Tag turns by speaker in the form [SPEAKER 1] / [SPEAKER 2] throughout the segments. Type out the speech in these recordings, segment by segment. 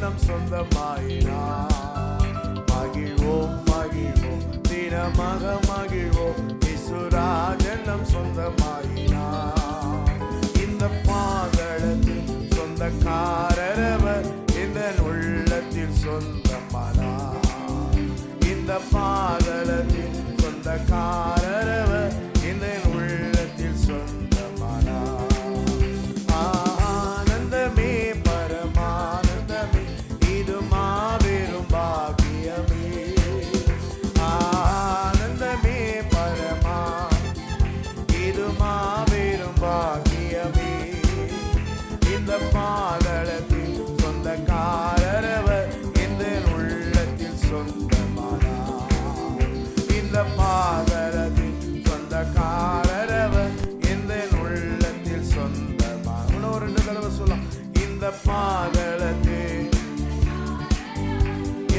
[SPEAKER 1] நம் சொந்தமாயினார். மகிழ்வோம் மகிழ்வோம் தினமாக மகிழ்வோம், இசுராஜன் நம் சொந்தமாயினார். இந்த பாதளத்தில் சொந்தக்காரரவர் இந்த உள்ளத்தில் சொந்தமானார். இந்த பாதளத்தில் சொந்தக்காரரவர் இந்த உள்ளத்தில் சொந்தமானார். ஆனந்தமே பரமானந்தமே, இது மாபெரும் பாக்கியமே. ஆனந்தமே பரமா, இது மாபெரும் பாக்கியமே. இந்த பாதளத்தில் சொந்தக்காரரவர் இந்த உள்ளத்தில் சொந்தமானார். இந்த பாதளத்தில் சொந்தக்காரரவர் இந்த உள்ளத்தில் சொந்தமானார். இன்னொரு 2 தடவை சொல்லலாம். இந்த பாதளத்தில்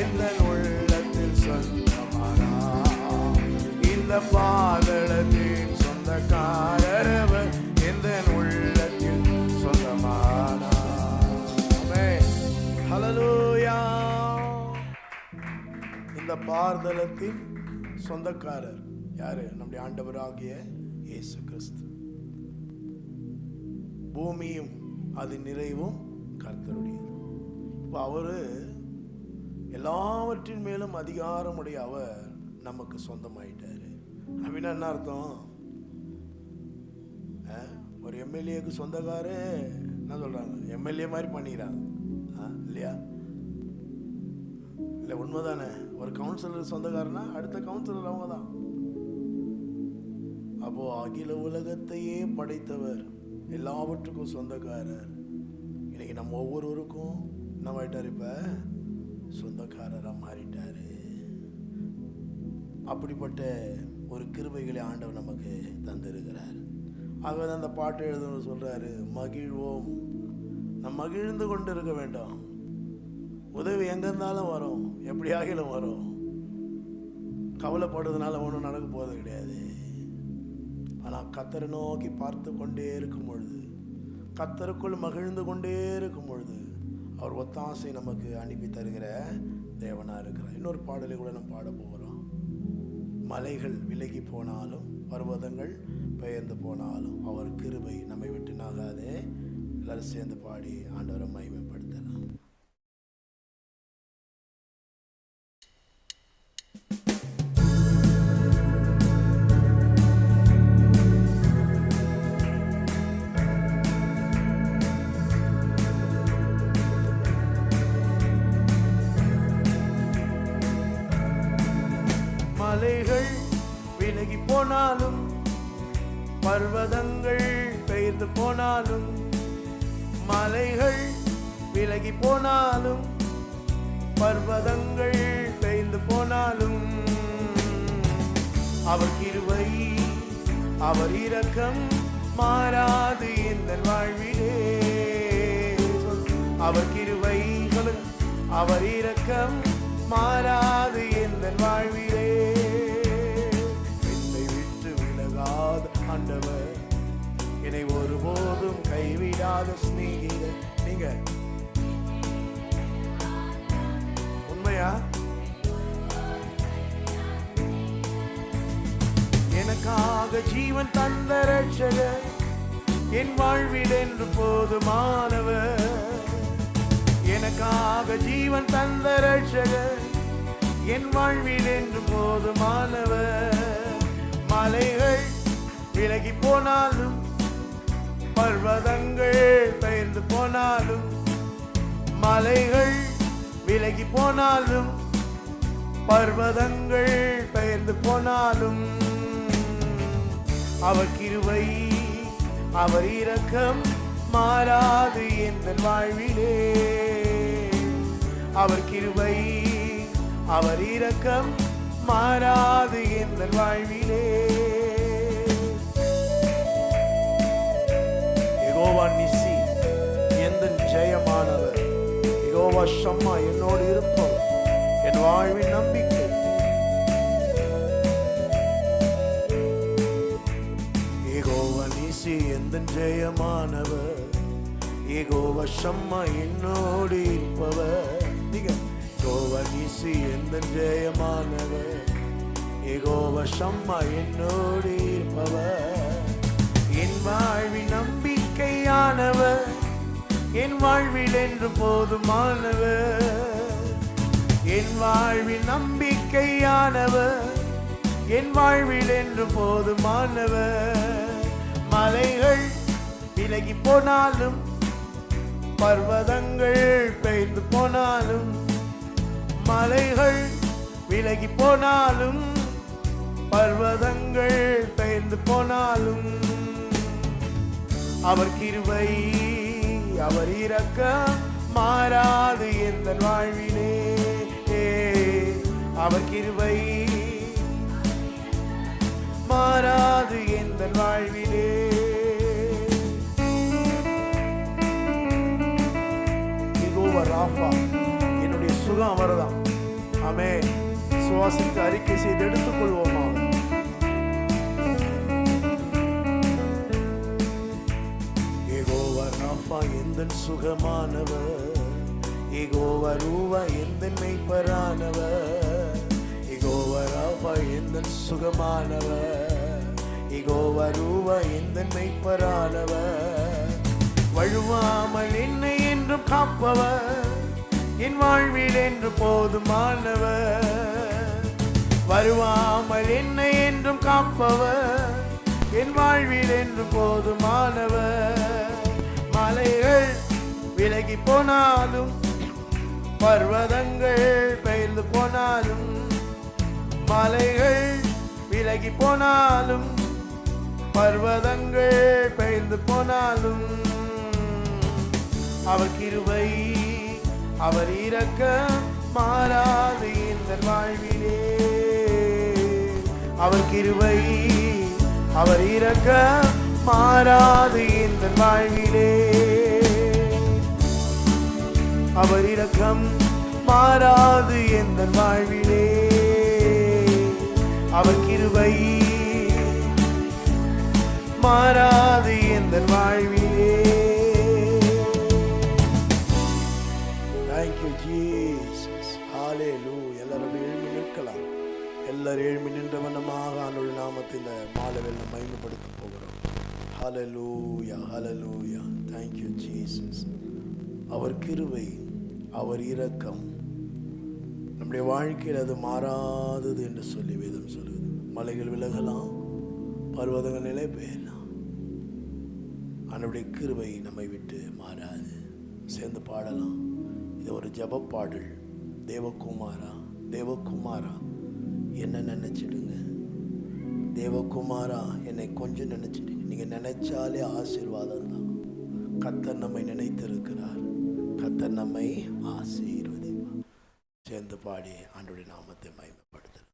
[SPEAKER 1] இந்த உள்ளத்தில் சொந்தமானார். இந்த பாதளத்தில் சொந்தக்காரரவர் இந்த உள்ளத்தில் சொந்தமானார். ஆமென். ஹல்லேலூயா. இந்த பாதளத்தின் சொந்தக்காரர் யாரு? நம்முடைய ஆண்டவராகிய இயேசு கிறிஸ்து. பூமியும் அது நிறைவும் கர்த்தருடையது. இப்போ அவரு எல்லாவற்றின் மேலும் அதிகாரமுடைய அவர் நமக்கு சொந்தமாயிட்டாரு. அப்படின்னா என்ன அர்த்தம்? ஒரு எம்எல்ஏக்கு சொந்தக்காரு என்ன சொல்றாங்க? எம்எல்ஏ மாதிரி பண்ணிக்கிறாங்க இல்லையா? இல்லை, உண்மைதானே? ஒரு கவுன்சிலர் சொந்தக்காரனா அடுத்த கவுன்சிலர் அவங்க தான். அப்போ அகில உலகத்தையே படைத்தவர், எல்லாவற்றுக்கும் சொந்தக்காரர். இன்னைக்கு நம்ம ஒவ்வொருவருக்கும் என்ன ஆயிட்டார்? இப்ப சொந்தக்காரராக மாறிட்டாரு. அப்படிப்பட்ட ஒரு கிருபைகளை ஆண்டவர் நமக்கு தந்திருக்கிறார். ஆகவே அந்த பாட்டு எழுதணும் சொல்றாரு, மகிழ்வோம். நம்ம மகிழ்ந்து கொண்டு இருக்க வேண்டாம். உதவி எங்க இருந்தாலும் வரும், எப்படி ஆகிலும் வரும். கவலைப்படுறதுனால ஒன்றும் நடக்க போகிறது கிடையாது. ஆனால் கர்த்தரை நோக்கி பார்த்து கொண்டே இருக்கும் பொழுது, கர்த்தருக்குள் மகிழ்ந்து கொண்டே இருக்கும் பொழுது, அவர் ஒத்தாசை நமக்கு அனுப்பி தருகிற தேவனா இருக்கிறார். இன்னொரு பாடலை கூட நம்ம பாட போகிறோம். மலைகள் விலகி போனாலும் பர்வதங்கள் பெயர்ந்து போனாலும் அவர் கிருபை நம்மை விட்டு நாகாதே. எல்லாரும் சேர்ந்து பாடி ஆண்டவரை மகிமைப்படுத்தலாம். மலைகள் விலகி போனாலும் பர்வதங்கள் பெயர்ந்து போனாலும், மலைகள் விலகி போனாலும் பர்வதங்கள் பெயர்ந்து போனாலும், அவர் கிருபை அவர் இரக்கம் மாறாது இந்த வாழ்விலே. அவர் கிருபை அவர் இரக்கம் மாறாது இந்த வாழ்விலே. என்னை விட்டு விலகாத ஆண்டவர், என்னை ஒருபோதும் கைவிடாத சிநேகிதர். நீங்க உண்மையா? எனக்காக ஜீவன் தந்த ரட்சகர், என் வாழ்வில் என்று போதுமானவர். எனக்காக ஜீவன் தந்த ரட்சகர், என் வாழ்வில் என்று போதுமானவர். மலைகள் விலகி போனாலும் பர்வதங்கள் பெயர்ந்து போனாலும், மலைகள் விலகி போனாலும் பர்வதங்கள் பெயர்ந்து போனாலும், அவர் கிருபை அவர் இரக்கம் மாறாது எந்த வாழ்விலே. அவர் கிருபை அவர் இரக்கம் மாறாது எந்த வாழ்விலே. யெகோவா நிசி எந்த ஜெயமானவர், யெகோவா ஷம்மா என்னோடு இருப்பவர், என் வாழ்வின் நம்பிக்கை. யெகோவா நிசி எந்த ஜெயமானவர், யெகோவா ஷம்மா என்னோடு இருப்பவர். நீங்க யெகோவா நீசி எந்த ஜெயமானவர். யெகோவா ஷம்மா என்னோடு இருப்பவர். என் வாழ்வின் நம்பிக்கையானவர், என் வாழ்வில் என்று போதுமானவர். என் வாழ்வின் நம்பிக்கையானவர், என் வாழ்வில் என்று போதுமானவர். மலைகள் விலகி போனாலும், பர்வதங்கள் பெய்து போனாலும், மலைகள் விலகி போனாலும், பர்வதங்கள் பெய்து போனாலும், அவர் கிருபை அவர் இரக்கம் மாறாது எந்த வாழ்விலே. அவர் கிருபை மாறாது எந்த வாழ்விலே. யெகோவா ராஃபா, என்னுடைய சுகம் அவர்தான். ஆமென். சுவாசித்து அறிக்கை செய்து எடுத்துக்கொள்வோமா. யெகோவா ராஃபா எந்தன் சுகமானவர். யெகோவா ரூவா எந்தன் மெய்ப்பரானவர். யெகோவா ராஃபா எந்தன் சுகமானவர். யெகோவா ரூவா எந்தன் மெய்ப்பரானவர். வழுவாமல் என்னை என்றும் காப்பவர், என் வாழ்வில் என்று போதுமானவர். வருவாமல் என்னை என்றும் காப்பவர், என் வாழ்வில் என்று போதுமானவர். மலைகள் விலகி போனாலும், பர்வதங்கள் பெயர்ந்து போனாலும், மலைகள் விலகி போனாலும், பர்வதங்கள் பெயர்ந்து போனாலும், அவர் கிருபை அவர் இரக்கம் மாறாது இந்த வாழ்விலே. அவர் கிருபை அவர் இரக்கம் மாறாது இந்த வாழ்விலே. அவர் இரக்கம் மாறாது எந்த வாழ்விலே. அவர் கிருபை மாறாது எந்த வாழ்விலே. Thank you Jesus. Hallelujah. எல்லாரும் எழும்பி நிற்கலாம். எல்லாரும் எழும்பி நின்ற வண்ணமாக ஆண்டவருடைய நாமத்தை இந்த மாலையில் நாம் மகிமைப்படுத்த போகிறோம். Hallelujah. Hallelujah. Thank you Jesus. அவர் கிருபை அவர் இரக்கம் நம்முடைய வாழ்க்கையில் அது மாறாதது என்று சொல்லி வேதம் சொல்லுது. மலைகள் விலகலாம், பர்வதங்கள் நிலை பெயரலாம், அவருடைய கிருபை நம்மை விட்டு மாறாது. சேர்ந்து பாடலாம். இது ஒரு ஜெப பாடல். தேவகுமாரா தேவகுமாரா என்ன நினைச்சிடுங்க. தேவகுமாரா என்னை கொஞ்சம் நினைச்சிடுங்க. நீங்க நினைச்சாலே ஆசீர்வாதம் தான். கர்த்தர் நம்மை நினைத்திருக்கிறார். கர்த்தர் நம்மை ஆசீர்வதிப்பார். சேர்ந்து பாடி ஆண்டவருடைய நாமத்தை மகிமைப்படுத்துகிறோம்.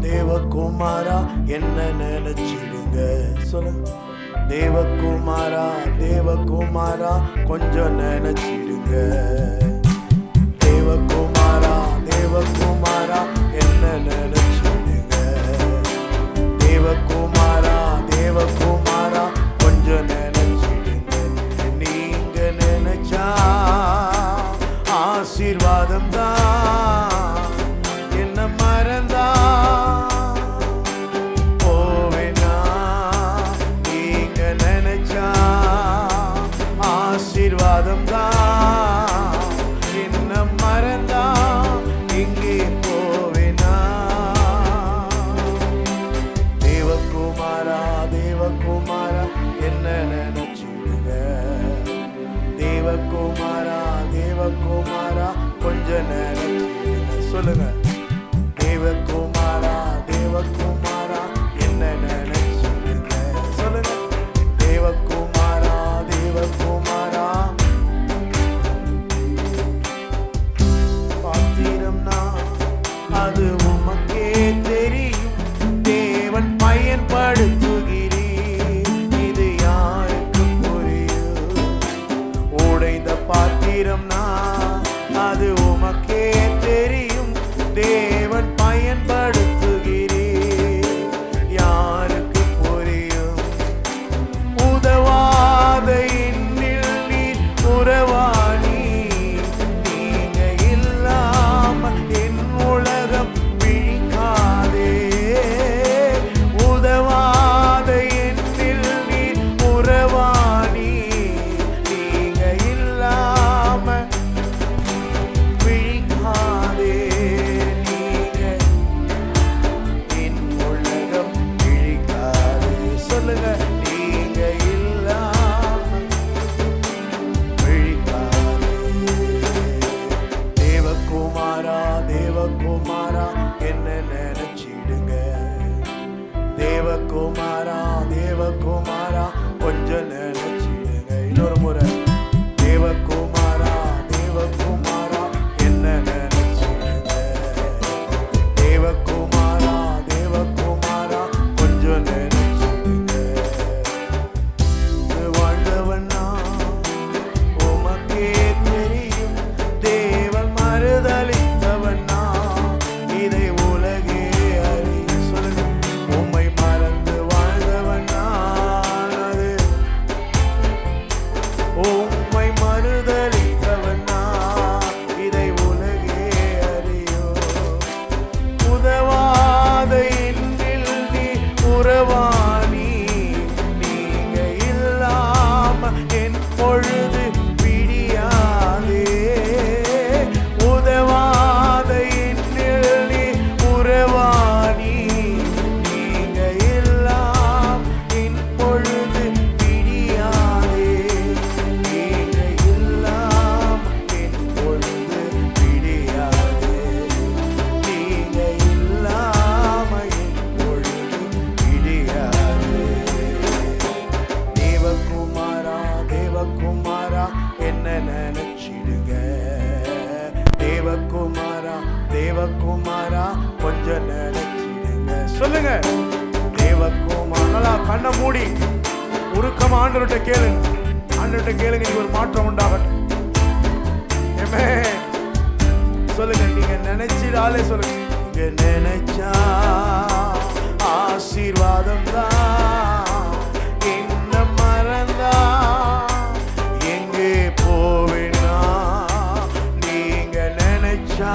[SPEAKER 1] தேவகுமாரா என்ன நினைச்சிடுங்க. சொல்ல தேவகுமாரா தேவகுமாரா கொஞ்சம் நினைச்சிடுங்க. தேவகுமாரா தேவகுமாரா என்ன நினைச்சிடுங்க. தேவகுமாரா தேவகுமாரா கொஞ்சம் நினைச்சிடுங்க. நீங்க நினைச்சா ஆசீர்வாதம் தான். என்ன மறந்தா ஆசீர்வாதம் தான். என்ன மறந்தா இங்கே போவேனா. தேவகுமாரா தேவகுமாரா தேவகுமாரா கொஞ்சம் நினைச்சிடுங்க. சொல்லுங்க, தேவகுமாரா தேவகுமாரா என்ன நினைச்சிடுங்க. சொல்லுங்க, தேவகுமாரா தேவகுமாரா. பாத்திரம்னா அது உமக்கே தெரியும், தேவன் பயன்படுத்துகிறீர், இது யாருக்கு புரியும். உடைந்த பாத்திரம்னா அது உமக்கே தெரியும், தேவன் பயன்படுத்துகிறீர், யாருக்கு புரியும். உதவாத இன்னில் நீர் உறவாணி, நீங்க இல்லாம என் உலகம் விழிக்காதே. உதவாத இன்னில் நீர் உறவாணி, நீங்க இல்லாம விழிக்காதே. நீங்க என் உலகம் விழிக்காதே. சொல்லுங்க, நீங்க இல்லாம விழிக்காதே. தேவகுமாரா தேவகுமாரா என்ன நினைச்சிடுங்க. தேவகுமாரா தேவகுமாரா கொஞ்சம் நினைச்சிடுங்க. இன்னொரு முறை, தேவகுமாரா தேவகுமாரா என்ன நினைச்சிடுங்க. தேவகுமாரா தேவகுமாரா கொஞ்சம் நினைச்சிடுங்க. வாழ்ந்தவனா உமக்கே தெரியும், தேவன் மறுதலித்தவனா இதை உலகே அறியும். சொல்லுங்க, உம்மை மறந்து வாழ்ந்தவனா அது உம்மை மறுதலித்தவனா இதை உலகே அறியும். உதவாத இன்னில் நீ உறவாணி, நீங்க இல்லாம என் பொழுது விடியாதே. உதவாத இன்னில் நீ உறவாணி, நீங்க இல்லாம என் பொழுது விடியாதே. நீங்க இல்லாம என் பொழுது விடியாதே. நீங்க இல்லாம என் பொழுது விடியாதே. தேவகுமாரா தேவகுமாரா என்ன நினைச்சிடுங்க. தேவகுமாரா தேவகுமாரா கொஞ்சம் நினைச்சிடுங்க. சொல்லுங்க, தேவகுமாரா. கண்ணை மூடி உருக்கமா ஆண்டவர்கிட்ட கேளுங்க. ஆண்டவர்கிட்ட கேளுங்க, நீங்க ஒரு மாற்றம் உண்டாகட்டும். ஆமென். சொல்லுங்க, நீங்க நினைச்சிடாலே சொல்லுங்க, நீங்க நினைச்சா ஆசீர்வாதம் தான், என்ன மறந்தா எங்கே போவேனா. நீங்க நினைச்சா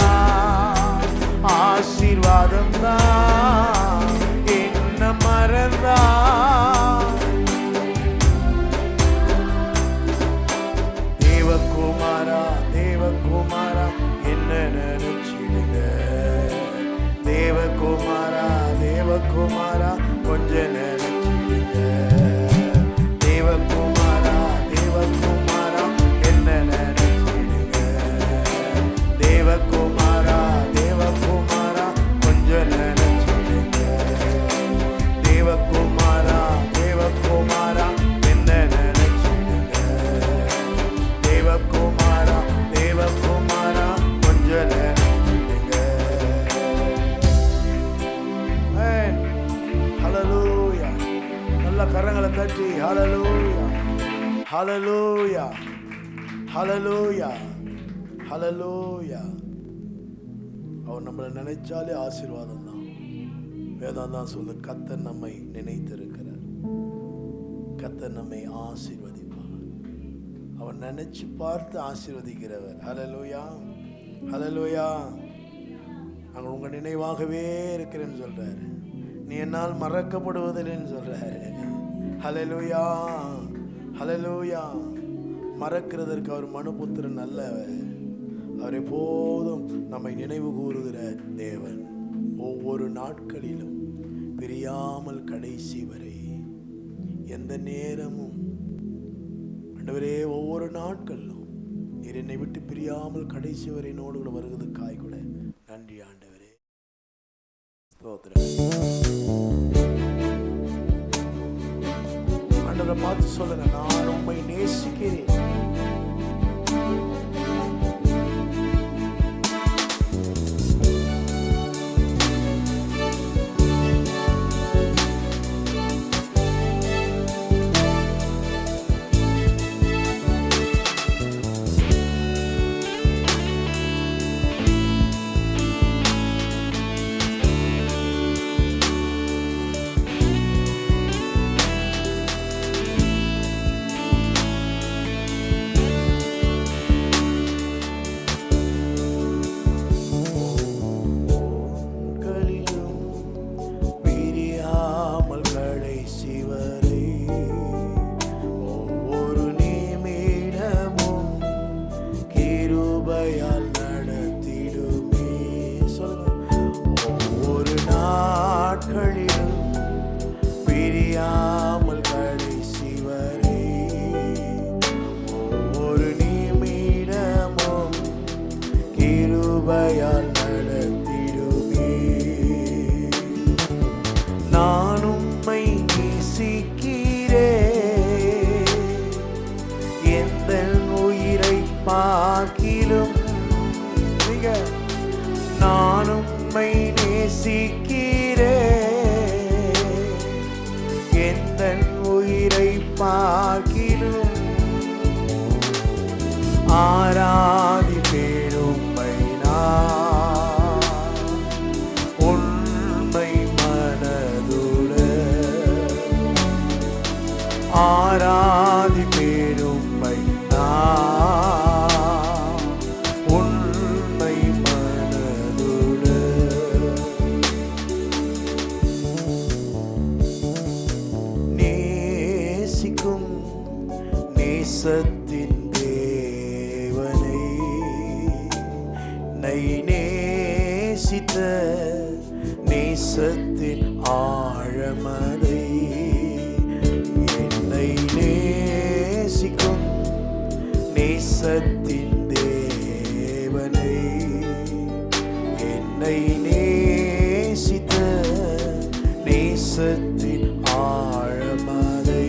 [SPEAKER 1] ஆசீர்வாதம் தான், என்ன மறந்தா தேவகுமாரா தேவகுமாரா என்ன நினைச்சிடுங்க. தேவகுமாரா தேவகுமாரா கொஞ்சம் நினைச்சிடுங்க. தேவகுமாரா தேவகுமாரா என்ன நினைச்சிடுங்க. தேவகுமாரா தேவகுமாரா கொஞ்சம் நினைச்சிடுங்க. தேவகுமாரா தேவகுமாரா என்ன நினைச்சிடுங்க. தேவகுமாரா தேவகுமாரா கொஞ்சம் நினைச்சிடுங்க. ஆமென். ஹல்லேலூயா. நல்ல கரங்களை தட்டி ஹல்லேலூயா ஹல்லேலூயா ஹல்லேலூயா ஹல்லேலூயா. அவர் நம்மளை நினைச்சாலே ஆசீர்வாதம் தான். வேதம் தான் சொல்லு, கர்த்தர் நம்மை நினைத்திருக்கிறார், கர்த்தர் நம்மை ஆசீர்வதிப்பார். அவர் நினைச்சு பார்த்து ஆசீர்வதிக்கிறவர். ஹல்லேலூயா ஹல்லேலூயா. நாங்கள் உங்க நினைவாகவே இருக்கிறேன்னு சொல்றாரு. நீ என்னால் மறக்கப்படுவதில்லைன்னு சொல்றாரு. ஹல்லேலூயா ஹல்லேலூயா. மறக்கிறதற்கு அவர் மனுபுத்திரன் அல்லவர். அவர் எப்போதும் நம்மை நினைவு கூறுகிற தேவன். ஒவ்வொரு நாட்களிலும் பிரியாமல் கடைசி வரை எந்த நேரமும் ஆண்டவரே ஒவ்வொரு நாட்களிலும் நீர் என்னை விட்டு பிரியாமல் கடைசி வரை என்னோடு கூட வருவதற்காய் கூட நன்றி ஆண்டவரே. ஸ்தோத்திரம். ஆண்டவரை பார்த்து சொல்லுங்க, நான் உம்மை நேசிக்கிறேன். நேசத்தின் தேவனை நை நேசித்த நேசத்தின் ஆழமதை என்னை நேசிக்கும் நேசத்தின் தேவனை என்னை நேசித்த நேசத்தின் ஆழமதை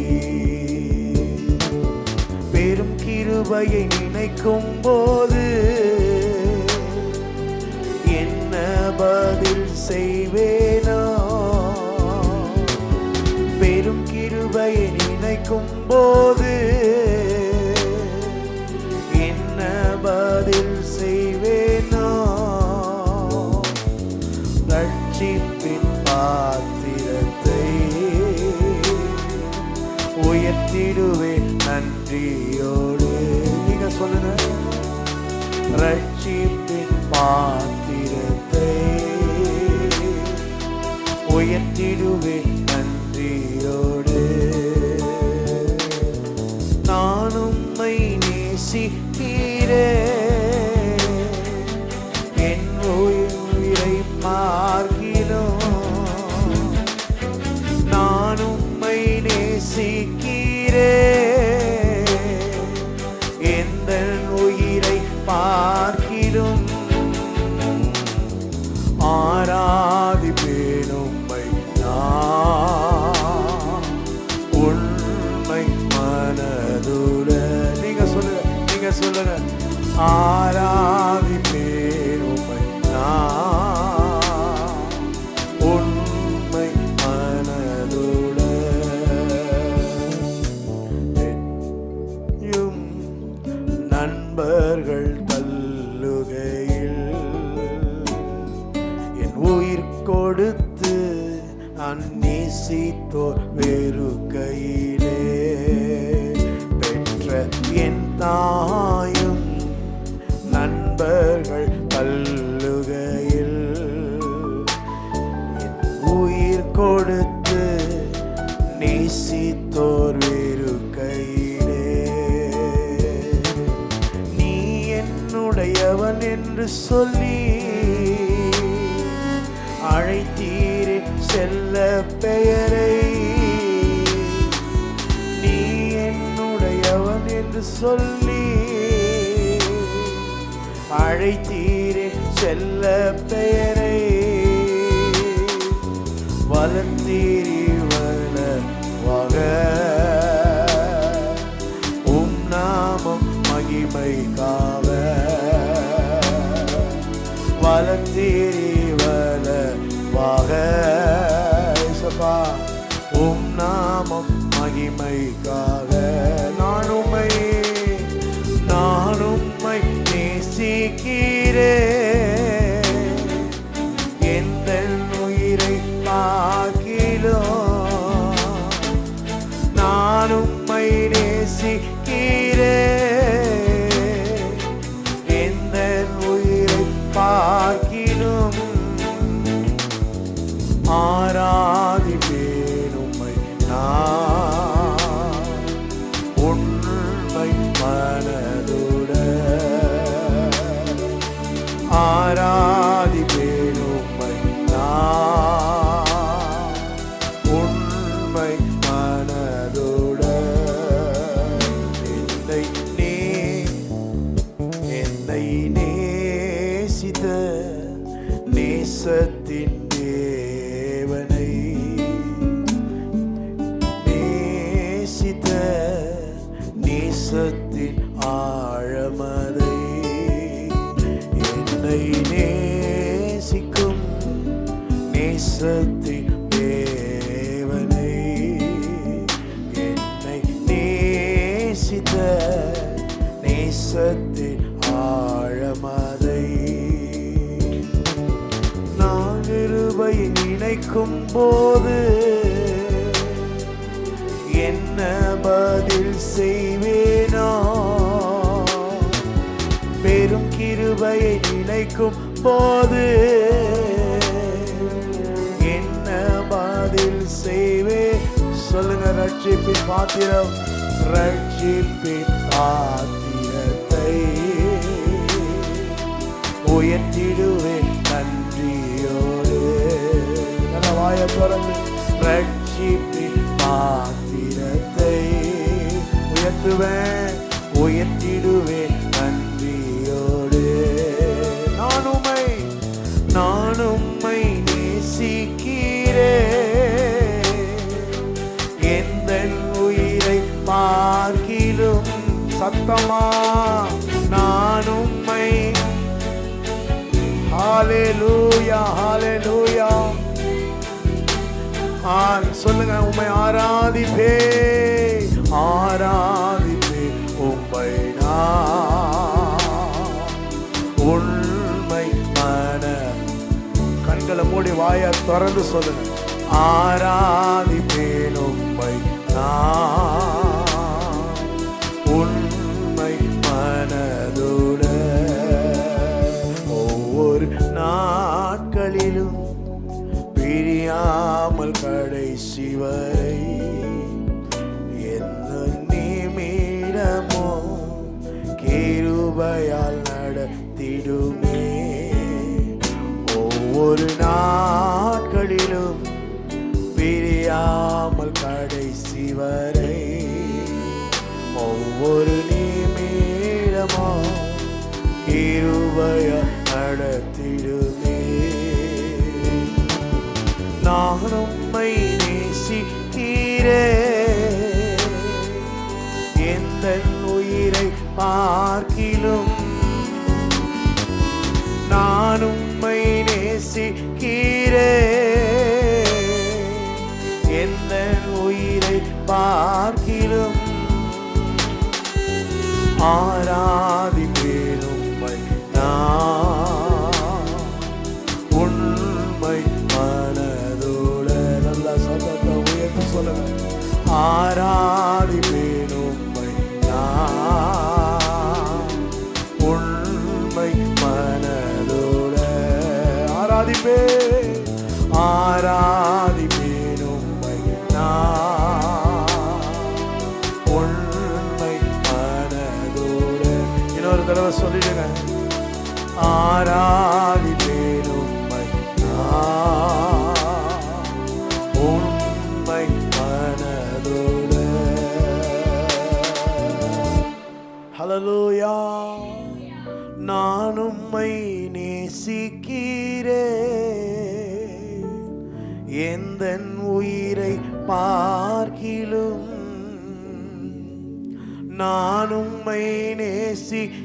[SPEAKER 1] பெரும் கிருபையை நினைக்கும் போது என்ன பதில் செய்வேனோ? பெரும் கிருபையை நினைக்கும் போது என்ன பதில் செய்வேனோ? ரட்சிப்பின் பாத்திரத்தை உயர்த்திடுவேன் நன்றியோடு. நீங்க சொல்லுங்க, ரட்சிப்பின் பாத்திரத்தை உயர்த்திடுவேன் நன்றியோடு. நான் உம்மை நேசிக்கிறேன், என் உயிரை பார்க்கிறோம். நான் உம்மை நேசிக்கிறேன், எந்த உயிரை பார்க்கிலும் ஆராதிப்பேன் உம்மை நான் உண்மை மனதுடன். நீங்க சொல்லுங்க, ஆராதிப்பேன் உம்மை நான் உண்மை மனதுடன். நண்பர்கள் தள்ளுகையில் என் உயிர் கொடுத்து நான் நேசித்தோர் வெறுக்கையிலே பெற்ற என் தாயும் நண்பர்கள் தள்ளுகையில் என் உயிர் கொடுத்து நேசித்தோர் வெறுக்கையிலே நீ என்னுடையவன் என்று சொல்லி அழைத்தீரே செல்ல பெயரை. நீ என்னுடையவன் என்று சொல்லி அழைத்தீரே செல்ல பெயரை, வளர்த்தீரி வளவாக, உம் நாமம் மகிமைக்காக, வளர்த்தீரி வளவாக, உம் நாமம் மகிமைக்காக. நான் உம்மை நேசிக்கிறேன், எந்த உயிரை பார்க்கிலும் நான் உம்மை நேசிக்கிறேன், எந்த உயிரை பார்க்கிலும் ஆராதிப்பேன் உம்மை நான் உண்மை மனதுடன், ஆராதிப்பேன் உம்மை நான் உண்மை மனதுடன். என்னை நேசித்த நேசத்தின் தேவனை, நேசித்த நேசத்தின் ஆழமதை, என்னை நேசிக்கும் நேசத்தின் தேவனை, என்னை நேசித்த நேசத்தின் ஆழமதை, நான் கிருபையை நினைக்கும் போது என்ன பதில் செய்வேனோ, பெரும் கிருபையை நினைக்கும் போது என்ன பதில் செய்வே. சொல்லுங்க, ரட்சிப்பின் பாத்திரம், ரட்சிப்பின் பாத்திரத்தை உயர்த்திடுவேன் நன்றியோடு. நல்ல வாய திறந்து, ரட்சிப்பின் பாத்திரத்தை உயர்த்துவேன், உயர்த்திடுவேன் நன்றியோடு. நான் உம்மை நேசிக்கிறேன், எந்த உயிரை பார்க்கிலும். சத்தமா நான் உம்மை, ஹல்லேலூயா ஹல்லேலூயா. சொல்லுங்க, உம்மை ஆராதிப்பே ஆராதிப்பே உம்மை நான் உண்மை மன. கண்களை மூடி வாயை திறந்து சொல்லுங்க, ஆராதிப்பேன் உம்மை நான் உண்மை மனதுடன். ஒவ்வொரு நாட்களிலும் பிரியாமல் கடைசி வரை என்ன நிமிடமோ கிருபையால் நடத்திடுமே. ஒவ்வொரு நாட்களிலும் பிரியாமல் கடைசி வரை ஒவ்வொரு நிமிடமோ கிருபையால் நடத்திடுமே. நான் உம்மை நேசிக்கிறேன், எந்த உயிரை பார்க்கிலும். நான் உம்மை நேசிக்கிறேன், எந்த உயிரை பார்க்கிலும். ஆராதிப்பேன் உம்மை நான் உண்மை மனதுடன். நல்ல சத்தத்தை உயர்த்தி சொல்லுங்க, ஆராதிப்பேன் உம்மை நான் உண்மை மனதுடன். ஆராதிப்பேன் ஆராதிப்பேன் உம்மை நான் உண்மை மனதுடன். இன்னொரு தடவை சொல்லிடுங்க, ஆராதிப்பேன் உம்மை நான் உண்மை மனதுடன். ஹல்லேலூயா. நான் உம்மை நேசிக்கிறேன், எந்தன் உயிரை பார்க்கிலும் நான் உம்மை நேசிக்கிறேன்,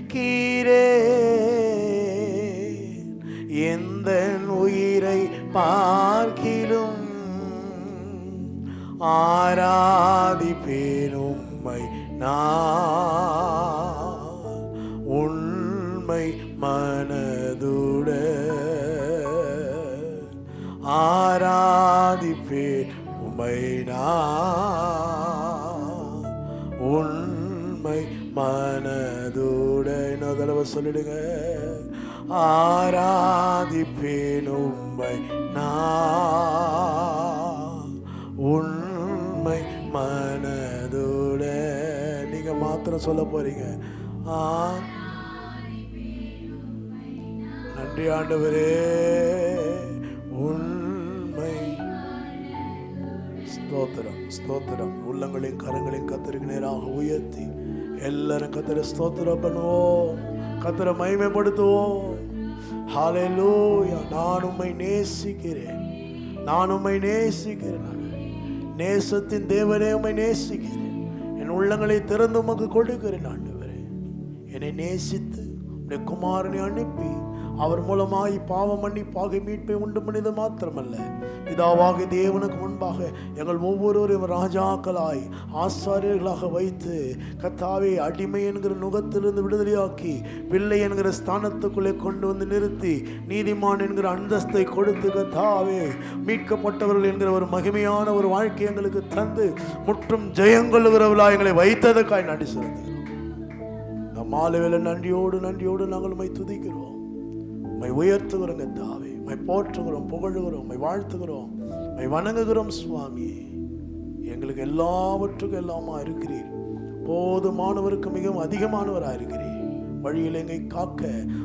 [SPEAKER 1] எந்தன் உயிரை பார்க்கிலும் ஆராதிப்பேன் உம்மை நான் உண்மை மனதுடன், ஆராதிப்பேன் உம்மை நான் உண்மை மனதுடன். இன்னொரு தடவை சொல்லிடுங்க. ஆராதிப்பேன் உம்மை நான் உண்மை மனதுடன். நீங்க மாத்திரம் சொல்ல போறீங்க. நன்றி ஆண்டவரே. உண்மை. ஸ்தோத்திரம் ஸ்தோத்திரம். உள்ளங்களையும் கரங்களையும் கர்த்தருக்கு நேராக உயர்த்தி எல்லாரும் கர்த்தரை ஸ்தோத்திரம் பண்ணுவோம், கர்த்தரை மகிமைப்படுத்துவோம். ஹல்லேலூயா. நான் உம்மை நேசிக்கிறேன், நான் உம்மை நேசிக்கிறேன். நேசத்தின் தேவனே உம்மை நேசிக்கிறேன். என் உள்ளங்களை திறந்து உமக்கு கொடுக்கிறேன் ஆண்டவரே. என்னை நேசித்து உடைய குமாரனை அனுப்பி அவர் மூலமாய் பாவ மன்னிப்பாக மீட்பை உண்டு பண்ணியது மாத்திரமல்ல, பிதாவாகிய தேவனுக்கு முன்பாக எங்கள் ஒவ்வொருவரையும் ராஜாக்களாய் ஆசாரியர்களாக வைத்து கர்த்தாவே அடிமை என்கிற நுகத்திலிருந்து விடுதலையாக்கி பிள்ளை என்கிற ஸ்தானத்துக்குள்ளே கொண்டு வந்து நிறுத்தி நீதிமான் என்கிற அந்தஸ்தை கொடுத்து கர்த்தாவே மீட்கப்பட்டவர்கள் என்கிற ஒரு மகிமையான ஒரு வாழ்க்கை எங்களுக்கு தந்து முற்றும் ஜெயங்கொள்ளுகிறவர்களாக எங்களை வைத்ததற்காய் நன்றி செலுத்துகிறோம். நம் மாலைவேளை நன்றியோடு நன்றியோடு நாங்கள் உம்மை துதிக்கிறோம், உம்மை உயர்த்துகிறோம் கர்த்தாவே, உம்மை போற்றுகிறோம், புகழுகிறோம், உம்மை வாழ்த்துகிறோம், உம்மை வணங்குகிறோம். சுவாமி, எங்களுக்கு எல்லாவற்றுக்கும் எல்லாமா இருக்கிறீர், போதுமானவருக்கு மிகவும் அதிகமானவராக இருக்கிறீர். வழியில் எங்களை காக்க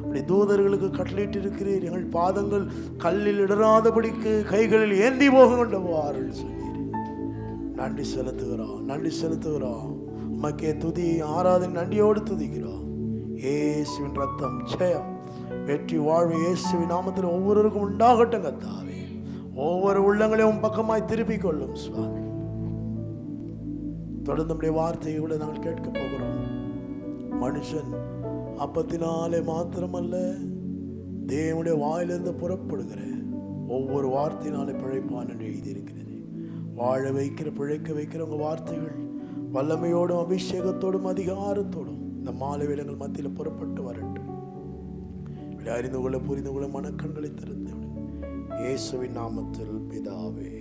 [SPEAKER 1] உடைய தூதர்களுக்கு கட்டளையிட்டு இருக்கிறீர். எங்கள் பாதங்கள் கல்லில் இடராதபடிக்கு கைகளில் ஏந்தி போக கொண்டவாறு சொன்னீர். நன்றி செலுத்துகிறோம், நன்றி செலுத்துகிறோம். உமக்கே துதி ஆராதனை நன்றியோடு துதிக்கிறோம். இயேசுவின் ரத்தம் ஜெயம், வெற்றி, வாழ்வு இயேசுவின் நாமத்தில் ஒவ்வொருவருக்கும் உண்டாகட்டும் கர்த்தாவே. ஒவ்வொரு உள்ளங்களையும் பக்கமாய் திருப்பிக் கொள்ளும் சுவாமி. தொடர்ந்து நம்முடைய வார்த்தையை விட நாங்கள் கேட்க போகிறோம். மனுஷன் அப்பத்தினாலே மாத்திரமல்ல, தேவனுடைய வாயிலிருந்து புறப்படுகிற ஒவ்வொரு வார்த்தையினாலே பிழைப்பான் என்று எழுதியிருக்கிறது. வாழ வைக்கிற, பிழைக்க வைக்கிற உங்கள் வார்த்தைகள் வல்லமையோடும் அபிஷேகத்தோடும் அதிகாரத்தோடும் இந்த மாலை வேளைகள் மத்தியில் புறப்பட்டு வரட்டும். அறிந்து கொள்ள புரிந்து கொள்ள மனக்கண்களை திறந்து இயேசுவின் நாமத்தில் பிதாவே.